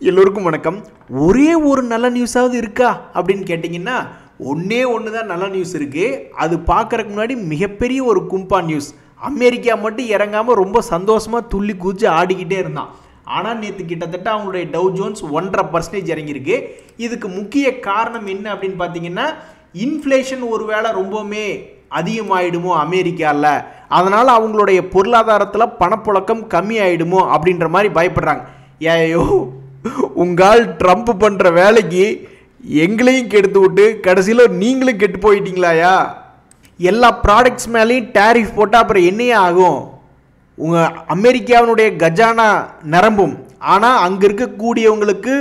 எல்லோருக்கும் வணக்கம். ஒரே ஒரு நல்ல நியூஸாவது இருக்கா அப்படின்னு கேட்டிங்கன்னா ஒன்றே ஒன்று தான் நல்ல நியூஸ் இருக்குது. அது பார்க்குறதுக்கு முன்னாடி மிகப்பெரிய ஒரு கும்பா நியூஸ். அமெரிக்கா மட்டும் இறங்காமல் ரொம்ப சந்தோஷமாக துள்ளி குதிச்சு ஆடிக்கிட்டே இருந்தான். ஆனால் நேற்று கிட்டத்தட்ட அவங்களுடைய டவ் ஜோன்ஸ் 1.5% இறங்கியிருக்கு. இதுக்கு முக்கிய காரணம் என்ன அப்படின்னு பார்த்தீங்கன்னா, இன்ஃப்ளேஷன் ஒருவேளை ரொம்பவுமே அதிகமாகிடுமோ அமெரிக்காவில், அதனால் அவங்களுடைய பொருளாதாரத்தில் பணப்புழக்கம் கம்மி ஆகிடுமோ அப்படின்ற மாதிரி பயப்படுறாங்க. ஏயோ உங்கள் ட்ரம்ப் பண்ணுற வேலைக்கு எங்களையும் கெடுத்து விட்டு கடைசியில் நீங்களும் கெட்டு போயிட்டீங்களாயா? எல்லா ப்ராடக்ட்ஸ் மேலேயும் டேரிஃப் போட்டால் அப்புறம் என்னையே ஆகும்? உங்கள் அமெரிக்காவினுடைய கஜானா நிரம்பும். ஆனால் அங்கே இருக்கக்கூடியவங்களுக்கு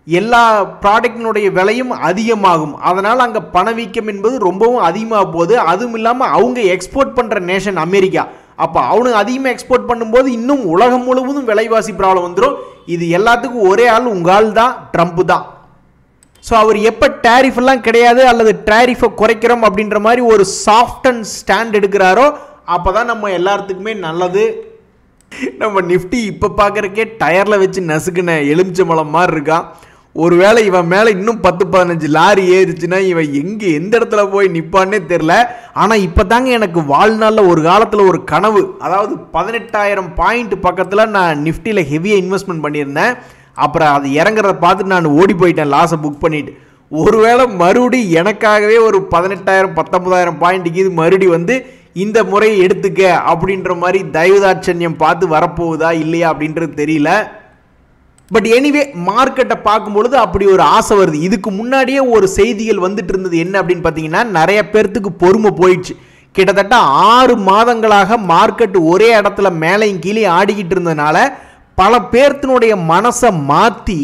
எல்லா ப்ராடக்டினுடைய விலையும் அதிகமாகும். அதனால் அங்கே பணவீக்கம் என்பது ரொம்பவும் அதிகமாக போகுது. அதுவும் இல்லாமல் அவங்க எக்ஸ்போர்ட் பண்ணுற நேஷன் அமெரிக்கா. அப்போ அவனுக்கு அதிகமாக எக்ஸ்போர்ட் பண்ணும்போது இன்னும் உலகம் முழுவதும் விலைவாசி ப்ராப்ளம் வந்துடும். இது எல்லாத்துக்கும் ஒரே ஆள் உங்கள் தான், ட்ரம்ப் தான். ஸோ அவர் எப்போ டேரிஃப் எல்லாம் கிடையாது அல்லது டேரிஃபை குறைக்கிறோம் அப்படின்ற மாதிரி ஒரு சாஃப்ட் அண்ட் ஸ்டாண்ட் எடுக்கிறாரோ அப்போ தான் நம்ம எல்லாத்துக்குமே நல்லது. நம்ம நிஃப்டி இப்போ பார்க்குறக்கே டயரில் வச்சு நசுக்குன எலுமிச்சம்பழம் மாதிரி இருக்கான். ஒருவேளை இவன் மேலே இன்னும் 10-15 லாரி ஏறிச்சுன்னா இவன் எந்த இடத்துல போய் நிற்பான்னே தெரில. ஆனால் இப்போ தாங்க எனக்கு வாழ்நாளில் ஒரு காலத்தில் ஒரு கனவு, அதாவது 18,000 பாயிண்ட் பக்கத்தில் நான் நிஃப்டியில் ஹெவியாக இன்வெஸ்ட்மெண்ட் பண்ணியிருந்தேன். அப்புறம் அது இறங்குறத பார்த்துட்டு நான் ஓடி போயிட்டேன் லாஸை புக் பண்ணிவிட்டு. ஒருவேளை மறுபடி எனக்காகவே ஒரு 18,000-19,000 பாயிண்ட்டுக்கு இது மறுபடி வந்து இந்த முறை எடுத்துக்க அப்படின்ற மாதிரி தயவுதாட்சண்யம் பார்த்து வரப்போகுதா இல்லையா அப்படின்றது தெரியல. பட் எனிவே மார்க்கெட்டை பார்க்கும்பொழுது அப்படி ஒரு ஆசை வருது. இதுக்கு முன்னாடியே ஒரு செய்திகள் வந்துட்டு இருந்தது. என்ன அப்படின்னு பார்த்தீங்கன்னா, நிறைய பேர்த்துக்கு பொறுமை போயிடுச்சு. கிட்டத்தட்ட 6 மாதங்களாக மார்க்கெட் ஒரே இடத்துல மேலையும் கீழே ஆடிக்கிட்டு இருந்ததுனால பல பேர்த்தினுடைய மனசை மாற்றி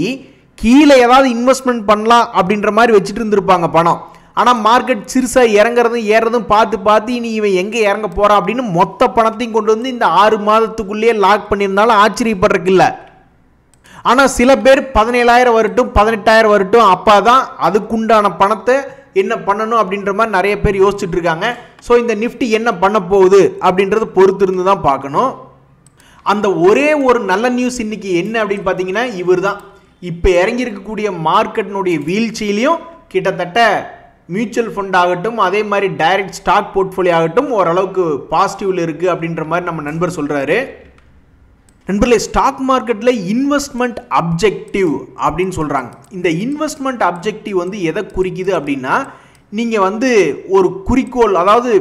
கீழே ஏதாவது இன்வெஸ்ட்மெண்ட் பண்ணலாம் அப்படின்ற மாதிரி வச்சுட்டு இருந்திருப்பாங்க பணம். ஆனால் மார்க்கெட் சிறுசாக இறங்குறதும் ஏறதும் பார்த்து இனி இவன் எங்கே இறங்க போகிறான் அப்படின்னு மொத்த பணத்தையும் கொண்டு வந்து இந்த 6 மாதத்துக்குள்ளேயே லாக் பண்ணியிருந்தாலும் ஆச்சரியப்படுறதுக்கு இல்லை. ஆனால் சில பேர் 17,000 வரட்டும் 18,000 வரட்டும், அப்போ தான் அதுக்குண்டான பணத்தை என்ன பண்ணணும் அப்படின்ற மாதிரி நிறைய பேர் யோசிச்சுட்டு இருக்காங்க. ஸோ இந்த நிஃப்டி என்ன பண்ண போகுது அப்படின்றது பொறுத்து இருந்து தான் பார்க்கணும். அந்த ஒரே ஒரு நல்ல நியூஸ் இன்னைக்கு என்ன அப்படின்னு பார்த்தீங்கன்னா, இவர் தான் இப்போ இறங்கியிருக்கக்கூடிய மார்க்கெட்டினுடைய வீழ்ச்சியிலையும் கிட்டத்தட்ட மியூச்சுவல் ஃபண்ட் ஆகட்டும், அதே மாதிரி டைரக்ட் ஸ்டாக் போர்ட்ஃபோலியோ ஆகட்டும் ஓரளவுக்கு பாசிட்டிவில் இருக்குது அப்படின்ற மாதிரி நம்ம நண்பர் சொல்கிறாரு. நண்பர்களே, ஸ்டாக் மார்க்கெட்டில் இன்வெஸ்ட்மெண்ட் அப்ஜெக்டிவ் அப்படின்னு சொல்கிறாங்க. இந்த இன்வெஸ்ட்மெண்ட் அப்ஜெக்டிவ் வந்து எதை குறிக்குது அப்படின்னா, நீங்கள் வந்து ஒரு குறிக்கோள், அதாவது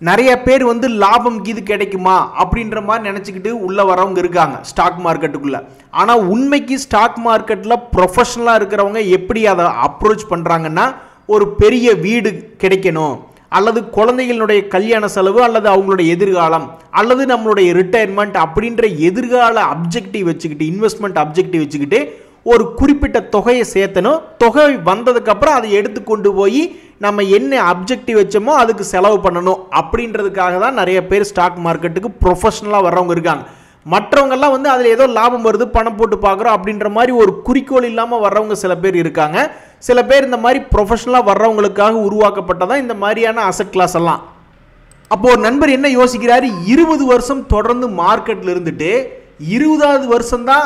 நிறைய பேர் வந்து லாபம் இது கிடைக்குமா அப்படின்ற மாதிரி நினச்சிக்கிட்டு உள்ளே வரவங்க இருக்காங்க ஸ்டாக் மார்க்கெட்டுக்குள்ளே. ஆனால் உண்மைக்கு ஸ்டாக் மார்க்கெட்டில் ப்ரொஃபஷனலாக இருக்கிறவங்க எப்படி அதை அப்ரோச் பண்ணுறாங்கன்னா, ஒரு பெரிய வீடு கிடைக்கணும், அல்லது குழந்தைகளுடைய கல்யாண செலவு, அல்லது அவங்களுடைய எதிர்காலம், அல்லது நம்மளுடைய ரிட்டையர்மெண்ட் அப்படின்ற எதிர்கால அப்ஜெக்டிவ் வச்சுக்கிட்டு, இன்வெஸ்ட்மெண்ட் அப்ஜெக்டிவ் வச்சுக்கிட்டு ஒரு குறிப்பிட்ட தொகையை சேர்த்தணும். தொகை வந்ததுக்கப்புறம் அதை எடுத்து கொண்டு போய் நம்ம என்ன அப்ஜெக்டிவ் வச்சோமோ அதுக்கு செலவு பண்ணணும் அப்படின்றதுக்காக தான் நிறைய பேர் ஸ்டாக் மார்க்கெட்டுக்கு ப்ரொஃபஷனலாக வர்றவங்க இருக்காங்க. மற்றவங்கெல்லாம் வந்து அதில் ஏதோ லாபம் வருது, பணம் போட்டு பார்க்குறோம் அப்படின்ற மாதிரி ஒரு குறிக்கோள் இல்லாமல் வர்றவங்க சில பேர் இருக்காங்க. சில பேர் இந்த மாதிரி ப்ரொஃபஷனலாக வர்றவங்களுக்காக உருவாக்கப்பட்டதான் இந்த மாதிரியான அசெட் கிளாஸ் எல்லாம். அப்போ ஒரு நண்பர் என்ன யோசிக்கிறாரு, 20 வருஷம் தொடர்ந்து மார்க்கெட்டில் இருந்துட்டு 20வது வருஷம்தான்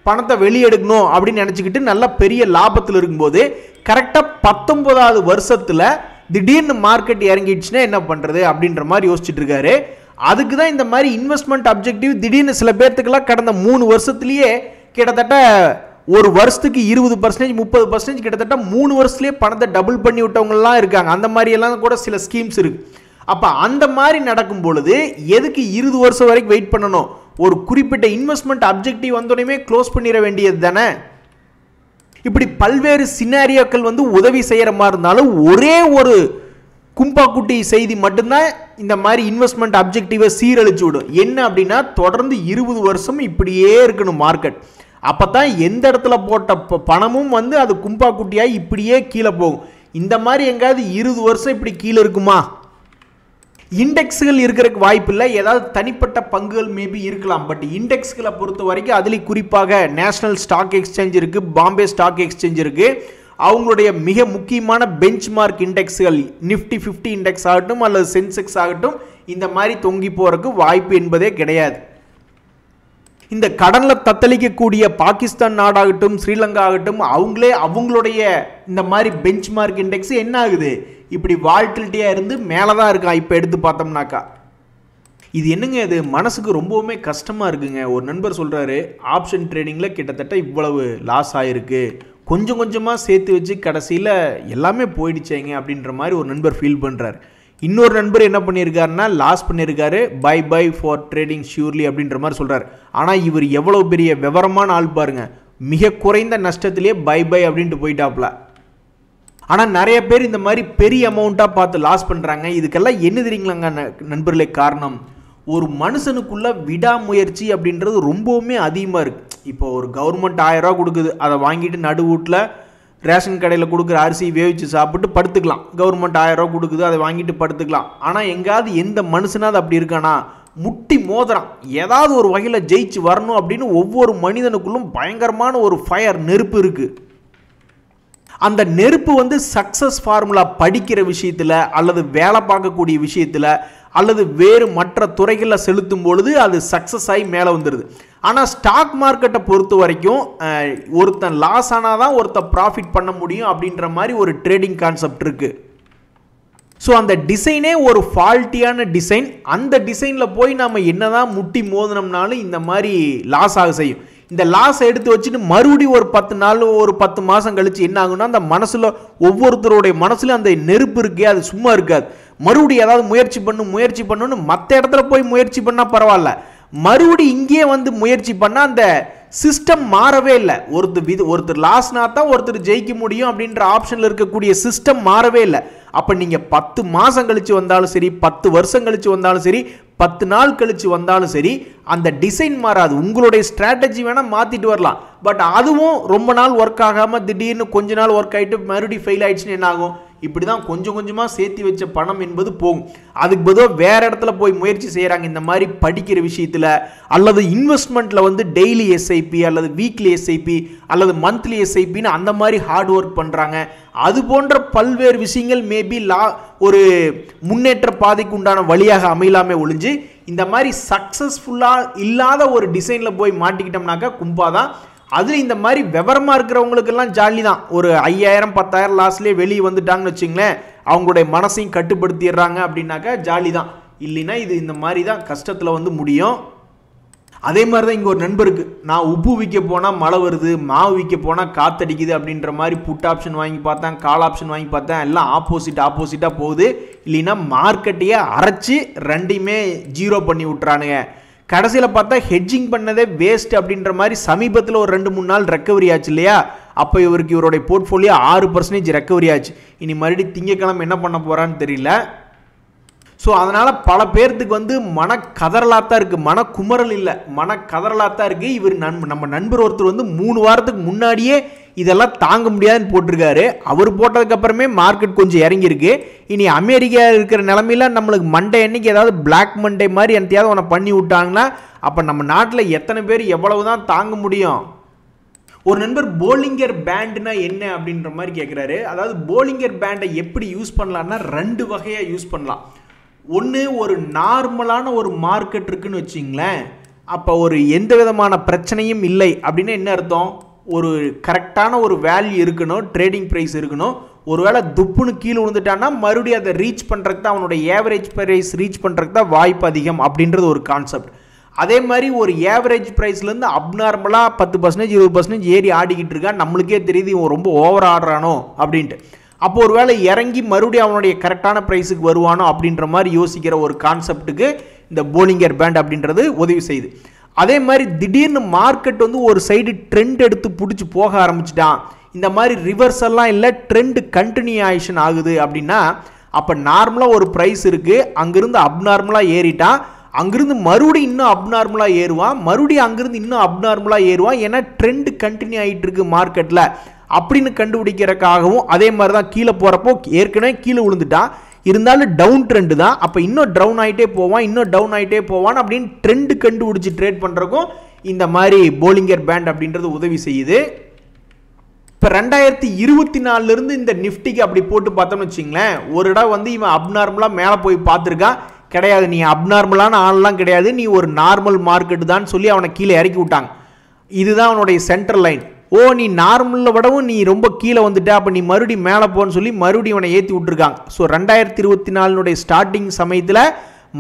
பணத்தை வெளியெடுக்கணும் அப்படின்னு நினச்சிக்கிட்டு நல்ல பெரிய லாபத்தில் இருக்கும்போது கரெக்டாக 19வது வருஷத்தில் திடீர்னு மார்க்கெட் இறங்கிடுச்சுன்னா என்ன பண்ணுறது அப்படின்ற மாதிரி யோசிச்சுட்டு இருக்காரு. அதுக்கு தான் இந்த மாதிரி இன்வெஸ்ட்மெண்ட் அப்ஜெக்டிவ் திடீர்னு சில பேர்த்துக்கெல்லாம் கடந்த 3 வருஷத்துலேயே கிட்டத்தட்ட ஒரு வருஷத்துக்கு 20%, 30%, கிட்டத்தட்ட 3 வருஷத்துலேயே பணத்தை டபுள் பண்ணி விட்டவங்கலாம் இருக்காங்க. அந்த மாதிரியெல்லாம் கூட சில ஸ்கீம்ஸ் இருக்குது. அப்போ அந்த மாதிரி நடக்கும் பொழுது எதுக்கு 20 வருஷம் வரைக்கும் வெயிட் பண்ணணும்? ஒரு குறிப்பிட்ட இன்வெஸ்ட்மெண்ட் அப்ஜெக்டிவ் வந்தோடனே க்ளோஸ் பண்ணிட வேண்டியது தானே. இப்படி பல்வேறு சினாரியோக்கள் வந்து உதவி செய்கிற மாதிரி இருந்தாலும் ஒரே ஒரு கும்பாக்குட்டி செய்தி மட்டும்தான் இந்த மாதிரி இன்வெஸ்ட்மெண்ட் அப்ஜெக்டிவை சீரழிச்சு விடும். என்ன அப்படின்னா, தொடர்ந்து 20 வருஷம் இப்படியே இருக்கணும் மார்க்கெட். அப்போ தான் எந்த இடத்துல போட்ட பணமும் வந்து அது கும்பாக்குட்டியாக இப்படியே கீழே போகும். இந்த மாதிரி எங்காவது 20 வருஷம் இப்படி கீழே இருக்குமா? இண்டெக்ஸுகள் இருக்கிறதுக்கு வாய்ப்பு இல்லை. ஏதாவது தனிப்பட்ட பங்குகள் மேபி இருக்கலாம். பட் இண்டெக்ஸ்களை பொறுத்த வரைக்கும் அதுலேயும் குறிப்பாக நேஷனல் ஸ்டாக் எக்ஸ்சேஞ்ச் இருக்குது, பாம்பே ஸ்டாக் எக்ஸ்சேஞ்ச் இருக்குது. அவங்களுடைய மிக முக்கியமான பெஞ்ச் மார்க் இண்டெக்ஸ்கள் நிஃப்டி 50 இண்டெக்ஸ் ஆகட்டும் அல்லது சென்செக்ஸ் ஆகட்டும் இந்த மாதிரி தொங்கி போகிறதுக்கு வாய்ப்பு என்பதே கிடையாது. இந்த கடல்ல தத்தளிக்கக்கூடிய பாகிஸ்தான் நாடாகட்டும் ஸ்ரீலங்கா ஆகட்டும் அவங்களே அவங்களுடைய இந்த மாதிரி பெஞ்ச் மார்க் இண்டெக்ஸ் என்ன ஆகுது, இப்படி வால்டிலிட்டியா இருந்து மேலே தான் இருக்கா. இப்போ எடுத்து பார்த்தோம்னாக்கா இது என்னங்க, இது மனசுக்கு ரொம்பவுமே கஷ்டமாக இருக்குங்க. ஒரு நண்பர் சொல்கிறாரு, ஆப்ஷன் ட்ரேடிங்கில் கிட்டத்தட்ட இவ்வளவு லாஸ் ஆகிருக்கு, கொஞ்சம் கொஞ்சமாக சேர்த்து வச்சு கடைசியில் எல்லாமே போயிடுச்சேங்க அப்படின்ற மாதிரி ஒரு நண்பர் ஃபீல் பண்ணுறாரு. இன்னொரு நண்பர் என்ன பண்ணியிருக்காருன்னா லாஸ் பண்ணியிருக்காரு, bye bye for trading surely அப்படின்ற மாதிரி சொல்கிறார். ஆனால் இவர் எவ்வளோ பெரிய விவரமான ஆள் பாருங்க, மிக குறைந்த நஷ்டத்திலேயே பை பை அப்படின்ட்டு போயிட்டாப்ல. ஆனால் நிறைய பேர் இந்த மாதிரி பெரிய அமௌண்ட்டாக பார்த்து லாஸ் பண்ணுறாங்க. இதுக்கெல்லாம் என்ன தெரியுங்களாங்க நண்பர்களே காரணம், ஒரு மனுஷனுக்குள்ள விடாமுயற்சி அப்படின்றது ரொம்பவுமே அதிகமாக இருக்குது. இப்போ ஒரு கவர்மெண்ட் 1000 ரூபா கொடுக்குது, அதை வாங்கிட்டு நடு வீட்டில் ரேஷன் கடையில் கொடுக்குற அரிசி வேவிச்சு சாப்பிட்டு படுத்துக்கலாம். கவர்மெண்ட் 1000 ரூபா கொடுக்குது, அதை வாங்கிட்டு படுத்துக்கலாம். ஆனால் எங்காவது எந்த மனுஷனாவது அப்படி இருக்கானா, முட்டி மோதிரம் ஏதாவது ஒரு வகையில் ஜெயிச்சு வரணும் அப்படின்னு ஒவ்வொரு மனிதனுக்குள்ளும் பயங்கரமான ஒரு ஃபயர், நெருப்பு இருக்குது. அந்த நெருப்பு வந்து சக்ஸஸ் ஃபார்முலா படிக்கிற விஷயத்தில் அல்லது வேலை பார்க்கக்கூடிய விஷயத்தில் அல்லது வேறு மற்ற துறைகளில் செலுத்தும் பொழுது அது சக்ஸஸ் ஆகி மேலே வந்துடுது. ஆனால் ஸ்டாக் மார்க்கெட்டை பொறுத்த வரைக்கும் ஒருத்தன் லாஸ் ஆனால் தான் ஒருத்தன் ப்ராஃபிட் பண்ண முடியும் அப்படின்ற மாதிரி ஒரு ட்ரேடிங் கான்செப்ட் இருக்குது. ஸோ அந்த டிசைனே ஒரு ஃபால்ட்டியான டிசைன். அந்த டிசைனில் போய் நம்ம என்ன தான் முட்டி மோதினோம்னாலும் இந்த மாதிரி லாஸ் ஆக செய்யும். இந்த லாஸை எடுத்து வச்சுட்டு மறுபடியும் ஒரு 10 நாள் ஒரு 10 மாதம் கழிச்சு என்ன ஆகும்னா, அந்த மனசில் ஒவ்வொருத்தருடைய மனசுல அந்த நெருப்பு இருக்கே, அது சும்மா இருக்காது. மறுபடியும் ஏதாவது முயற்சி பண்ணுன்னு மற்ற இடத்துல போய் முயற்சி பண்ணால் பரவாயில்ல, மறுபடியும் இங்கேயே வந்து முயற்சி பண்ணால் அந்த சிஸ்டம் மாறவே இல்லை. ஒருத்தர் லாஸ்னா தான் ஒருத்தர் ஜெயிக்க முடியும் அப்படின்ற ஆப்ஷனில் இருக்கக்கூடிய சிஸ்டம் மாறவே இல்லை. அப்போ நீங்கள் 10 மாதம் கழிச்சு வந்தாலும் சரி, 10 வருஷம் கழிச்சு வந்தாலும் சரி, 10 நாள் கழிச்சு வந்தாலும் சரி, அந்த டிசைன் மாறாது. உங்களுடைய ஸ்ட்ராட்டஜி வேணால் மாற்றிட்டு வரலாம், பட் அதுவும் ரொம்ப நாள் ஒர்க் ஆகாமல் திடீர்னு கொஞ்ச நாள் ஒர்க் ஆகிட்டு மறுபடியும் ஃபெயில் ஆயிடுச்சுன்னு என்ன ஆகும், இப்படி தான் கொஞ்சம் கொஞ்சமாக சேர்த்து வச்ச பணம் என்பது போகும். அதுக்கு பதிலாக வேறு இடத்துல போய் முயற்சி செய்கிறாங்க. இந்த மாதிரி படிக்கிற விஷயத்தில் அல்லது இன்வெஸ்ட்மெண்ட்டில் வந்து டெய்லி எஸ்ஐபி அல்லது வீக்லி எஸ்ஐபி அல்லது மந்த்லி எஸ்ஐபின்னு அந்த மாதிரி ஹார்ட் ஒர்க் பண்ணுறாங்க. அது போன்ற பல்வேறு விஷயங்கள் மேபி ஒரு முன்னேற்ற பாதைக்கு உண்டான வழியாக அமையலாமே ஒழிஞ்சு, இந்த மாதிரி சக்ஸஸ்ஃபுல்லாக இல்லாத ஒரு டிசைனில் போய் மாட்டிக்கிட்டோம்னாக்கா கும்பாதான். அதில் இந்த மாதிரி விவரமாக இருக்கிறவங்களுக்கெல்லாம் ஜாலி தான். ஒரு 5000 10,000 லாஸ்லேயே வெளியே வந்துட்டாங்கன்னு வச்சுங்களேன், அவங்களுடைய மனசையும் கட்டுப்படுத்திடுறாங்க அப்படின்னாக்கா ஜாலி தான். இல்லைன்னா இது இந்த மாதிரி தான் கஷ்டத்தில் வந்து முடியும். அதே மாதிரி தான் இங்கே ஒரு நண்பருக்கு, நான் உப்பு விற்க போனால் மழை வருது, மாவு விற்க போனால் காத்தடிக்குது அப்படின்ற மாதிரி புட் ஆப்ஷன் வாங்கி பார்த்தேன், கால் ஆப்ஷன் வாங்கி பார்த்தேன், எல்லாம் ஆப்போசிட்டாக போகுது. இல்லைன்னா மார்க்கெட்டையே அரைச்சி ரெண்டையுமே ஜீரோ பண்ணி விட்டுறானுங்க. கடைசியில் பார்த்தா ஹெட்ஜிங் பண்ணதே வேஸ்ட் அப்படின்ற மாதிரி சமீபத்தில் ஒரு 2-3 நாள் ரெக்கவரி ஆச்சு இல்லையா, அப்போ இவருடைய போர்ட்ஃபோலியோ 6% ரெக்கவரி ஆச்சு. இனி மறுபடியும் திங்கக்கிழமை என்ன பண்ண போகிறான்னு தெரியல. ஸோ அதனால் பல பேர்த்துக்கு வந்து மனக்கதறலாத்தான் இருக்குது, மனக்குமரல் இல்லை, மனக்கதறலாத்தான் இருக்குது. இவர் நம்ம நண்பர் ஒருத்தர் வந்து 3 வாரத்துக்கு முன்னாடியே இதெல்லாம் தாங்க முடியாதுன்னு போட்டிருக்காரு. அவர் போட்டதுக்கப்புறமே மார்க்கெட் கொஞ்சம் இறங்கியிருக்கு. இனி அமெரிக்கா இருக்கிற நிலமையில நம்மளுக்கு மண்டே அன்னைக்கு ஏதாவது பிளாக் மண்டே மாதிரி எந்தையாவது ஒன்று பண்ணி விட்டாங்கன்னா அப்போ நம்ம நாட்டில் எத்தனை பேர் எவ்வளவு தான் தாங்க முடியும்? ஒரு நண்பர் போலிங்கர் பேண்ட்னா என்ன அப்படின்ற மாதிரி கேட்குறாரு. அதாவது போலிங்கர் பேண்டை எப்படி யூஸ் பண்ணலான்னா 2 வகையாக யூஸ் பண்ணலாம். ஒன்று, ஒரு நார்மலான ஒரு மார்க்கெட் இருக்குன்னு வச்சிங்களேன், அப்போ ஒரு எந்த விதமான பிரச்சனையும் இல்லை அப்படின்னா என்ன அர்த்தம், ஒரு கரெக்டான ஒரு வேல்யூ இருக்கணும், ட்ரேடிங் ப்ரைஸ் இருக்கணும். ஒருவேளை துப்புன்னு கீழே விழுந்துட்டான்னா மறுபடியும் அதை ரீச் பண்ணுறதுக்கு தான், அவனுடைய ஏவரேஜ் ப்ரைஸ் ரீச் பண்ணுறதுக்கு தான் வாய்ப்பு அதிகம் அப்படின்றது ஒரு கான்செப்ட். அதே மாதிரி ஒரு ஏவரேஜ் ப்ரைஸ்லேருந்து அப்நார்மலாக 10% 20% ஏறி ஆடிக்கிட்டு இருக்கா, நம்மளுக்கே தெரியுது இவன் ரொம்ப ஓவர் ஆடுறானோ அப்படின்ட்டு. அப்போ ஒரு வேளை இறங்கி மறுபடியும் அவனுடைய கரெக்டான ப்ரைஸுக்கு வருவானோ அப்படின்ற மாதிரி யோசிக்கிற ஒரு கான்செப்ட்டுக்கு இந்த போலிங்கர் பேண்ட் அப்படின்றது உதவி செய்யுது. அதே மாதிரி திடீர்னு மார்க்கெட் வந்து ஒரு சைடு ட்ரெண்ட் எடுத்து பிடிச்சி போக ஆரம்பிச்சிட்டான், இந்த மாதிரி ரிவர்ஸ் எல்லாம் இல்லை, ட்ரெண்ட் கண்டினியூஷன் ஆகுது அப்படின்னா அப்போ நார்மலாக ஒரு ப்ரைஸ் இருக்குது, அங்கிருந்து அப்நார்மலாக ஏறிட்டான், அங்கிருந்து மறுபடியும் இன்னும் அப்நார்மலாக ஏறுவான், மறுபடியும் அங்கிருந்து இன்னும் அப்நார்மலாக ஏறுவான், ஏன்னா ட்ரெண்ட் கண்டினியூ ஆகிட்டு இருக்கு மார்க்கெட்டில் அப்படின்னு கண்டுபிடிக்கிறதுக்காகவும். அதே மாதிரி தான் கீழே போகிறப்போ ஏற்கனவே கீழே விழுந்துட்டான், இருந்தாலும் டவுன் ட்ரெண்டு தான், அப்போ இன்னும் டவுன் ஆகிட்டே போவான், இன்னும் டவுன் ஆகிட்டே போவான் அப்படின்னு ட்ரெண்டு கண்டுபிடிச்சி ட்ரேட் பண்ணுறக்கும் இந்த மாதிரி போலிங்கர் பேண்ட் அப்படின்றது உதவி செய்யுது. இப்போ 2024 இந்த நிஃப்டிக்கு அப்படி போட்டு பார்த்தோம்னு வச்சிங்களேன், ஒரு இடம் வந்து இவன் அப்நார்மலாக மேலே போய் பார்த்துருக்கான், கிடையாது, நீ அப்நார்மலான ஆள்லாம் கிடையாது, நீ ஒரு நார்மல் மார்க்கெட் தான் சொல்லி அவனை கீழே இறக்கி விட்டாங்க. இதுதான் அவனுடைய சென்ட்ரல் லைன். ஓ நீ நார்மலில் விடவும் நீ ரொம்ப கீழே வந்துட்ட, அப்போ நீ மறுபடியும் மேலே போன்னு சொல்லி மறுபடியும் அவனை ஏற்றி விட்டுருக்காங்க. ஸோ 2024 ஸ்டார்டிங் சமயத்தில்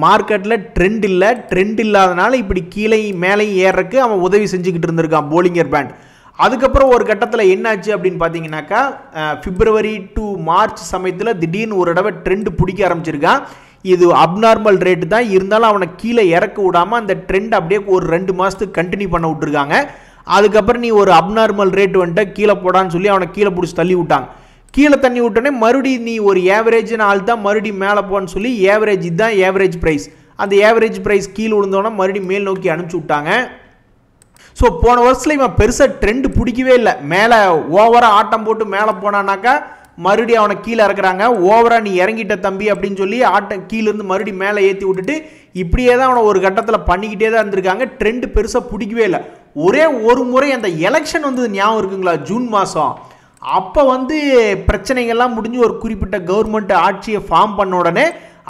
மார்க்கெட்டில் ட்ரெண்ட் இல்லாதனால இப்படி கீழே மேலேயும் ஏறக்கு அவன் உதவி செஞ்சுக்கிட்டு இருந்திருக்கான் போலிங்கர் பேண்ட். அதுக்கப்புறம் ஒரு கட்டத்தில் என்னாச்சு அப்படின்னு பார்த்தீங்கன்னாக்கா, பிப்ரவரி டு மார்ச் சமயத்தில் திடீர்னு ஒரு தடவை ட்ரெண்ட் பிடிக்க ஆரம்பிச்சிருக்கான். இது அப்நார்மல் ரேட்டு தான் இருந்தாலும் அவனை கீழே இறக்க விடாமல் அந்த ட்ரெண்ட் அப்படியே ஒரு 2 மாதத்துக்கு கண்டினியூ பண்ண விட்டுருக்காங்க. அதுக்கப்புறம் நீ ஒரு அப்நார்மல் ரேட் வந்துட்டு கீழே போடான்னு சொல்லி அவனை கீழே பிடிச்சி தள்ளி விட்டாங்க. கீழே தண்ணி விட்டோன்னே மறுபடியும் நீ ஒரு ஏவரேஜ்னு ஆள் தான் மறுபடியும் மேலே போன்னு சொல்லி ஏவரேஜ் இதுதான் ஏவரேஜ் ப்ரைஸ், அந்த ஏவரேஜ் ப்ரைஸ் கீழே விழுந்தோன்னா மறுபடியும் மேல் நோக்கி அனுப்பிச்சி விட்டாங்க. ஸோ போன வருஷத்தில் இவன் பெருசாக ட்ரெண்ட் பிடிக்கவே இல்லை. மேலே ஓவராக ஆட்டம் போட்டு மேலே போனானாக்கா மறுபடியும் அவனை கீழே இறக்குறாங்க. ஓவராக நீ இறங்கிட்ட தம்பி அப்படின்னு சொல்லி ஆட்டம் கீழேருந்து மறுபடியும் மேலே ஏற்றி விட்டுட்டு இப்படியே தான் அவனை ஒரு கட்டத்தில் பண்ணிக்கிட்டே தான் இருந்திருக்காங்க. ட்ரெண்ட் பெருசாக பிடிக்கவே இல்லை. ஒரே ஒரு முறை அந்த எலெக்ஷன் வந்து ஞாபகம் இருக்குங்களா, ஜூன் மாதம், அப்போ வந்து பிரச்சனைகள்லாம் முடிஞ்சு ஒரு குறிப்பிட்ட கவர்மெண்ட் ஆட்சியை ஃபார்ம் பண்ண உடனே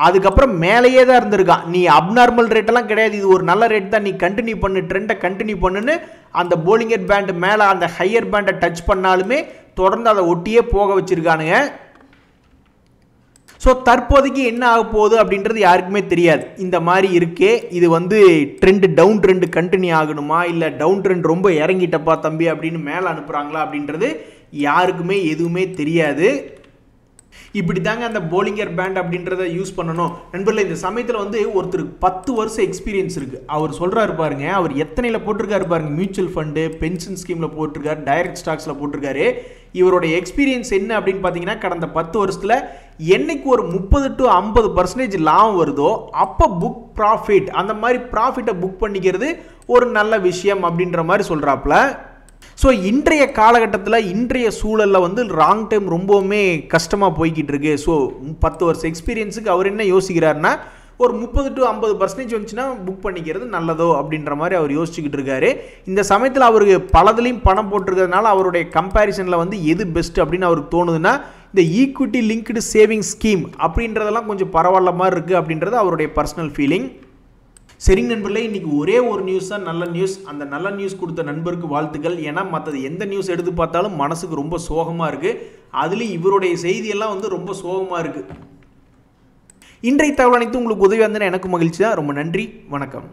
அதுக்கப்புறம் மேலேயே தான் இருந்திருக்கான். நீ அப்நார்மல் ரேட்டெல்லாம் கிடையாது, இது ஒரு நல்ல ரேட் தான், நீ கண்டினியூ பண்ணு, ட்ரெண்டை கண்டினியூ பண்ணுன்னு அந்த போலிங்கர் பேண்ட் மேலே அந்த ஹையர் பேண்டை டச் பண்ணாலுமே தொடர்ந்து அதை ஒட்டியே போக வச்சிருக்கானுங்க. ஸோ தற்போதைக்கு என்ன ஆக போகுது அப்படின்றது யாருக்குமே தெரியாது. இந்த மாதிரி இருக்கே, இது வந்து டவுன் ட்ரெண்ட் கண்டினியூ ஆகணுமா இல்லை டவுன் ட்ரெண்ட் ரொம்ப இறங்கிட்டப்பா தம்பி அப்படின்னு மேலே அனுப்புகிறாங்களா அப்படின்றது யாருக்குமே எதுவுமே தெரியாது. இப்படி தாங்க அந்த போலிங்கர் பேண்ட் அப்படின்றத யூஸ் பண்ணணும். நண்பர்களே, இந்த சமயத்தில் வந்து ஒருத்தருக்கு 10 வருஷம் எக்ஸ்பீரியன்ஸ் இருக்குது. அவர் சொல்கிறாரு பாருங்க, அவர் எத்தனையில் போட்டிருக்காரு பாருங்க, மியூச்சுவல் ஃபண்டு, பென்ஷன் ஸ்கீமில் போட்டிருக்காரு, டைரக்ட் ஸ்டாக்ஸில் போட்டிருக்காரு. இவருடைய எக்ஸ்பீரியன்ஸ் என்ன அப்படின்னு பார்த்தீங்கன்னா, கடந்த 10 வருஷத்தில் என்னைக்கு ஒரு 30 to 50% லாபம் வருதோ அப்போ புக் ப்ராஃபிட், அந்த மாதிரி ப்ராஃபிட்டை புக் பண்ணிக்கிறது ஒரு நல்ல விஷயம் அப்படின்ற மாதிரி சொல்கிறாப்புல. ஸோ இன்றைய காலகட்டத்தில் இன்றைய சூழலில் வந்து லாங் டைம் ரொம்பவுமே கஷ்டமாக போய்கிட்டு இருக்கு. ஸோ 10 வருஷம் எக்ஸ்பீரியன்ஸுக்கு அவர் என்ன யோசிக்கிறாருன்னா, ஒரு 30 to 50% வந்துச்சுன்னா புக் பண்ணிக்கிறது நல்லதோ அப்படின்ற மாதிரி அவர் யோசிச்சுக்கிட்டு இருக்காரு. இந்த சமயத்தில் அவருக்கு பலதுலையும் பணம் போட்டிருக்கிறதுனால அவருடைய கம்பேரிசனில் வந்து எது பெஸ்ட் அப்படின்னு அவருக்கு தோணுதுன்னா, இந்த ஈக்விட்டி லிங்க்டு சேவிங் ஸ்கீம் அப்படின்றதெல்லாம் கொஞ்சம் பரவாயில்ல மாதிரி இருக்குது அப்படின்றது அவருடைய பர்சனல் ஃபீலிங். சரிங்க நண்பர்களே, இன்றைக்கி ஒரே ஒரு நியூஸ் தான் நல்ல நியூஸ். அந்த நல்ல நியூஸ் கொடுத்த நண்பருக்கு வாழ்த்துக்கள். ஏன்னா மற்றது எந்த நியூஸ் எடுத்து பார்த்தாலும் மனசுக்கு ரொம்ப சோகமாக இருக்குது. அதுலேயும் இவருடைய செய்தியெல்லாம் வந்து ரொம்ப சோகமாக இருக்குது. இன்றைய தகவல் அனைத்து உங்களுக்கு உதவி வந்தேன்னா எனக்கு மகிழ்ச்சி தான். ரொம்ப நன்றி, வணக்கம்.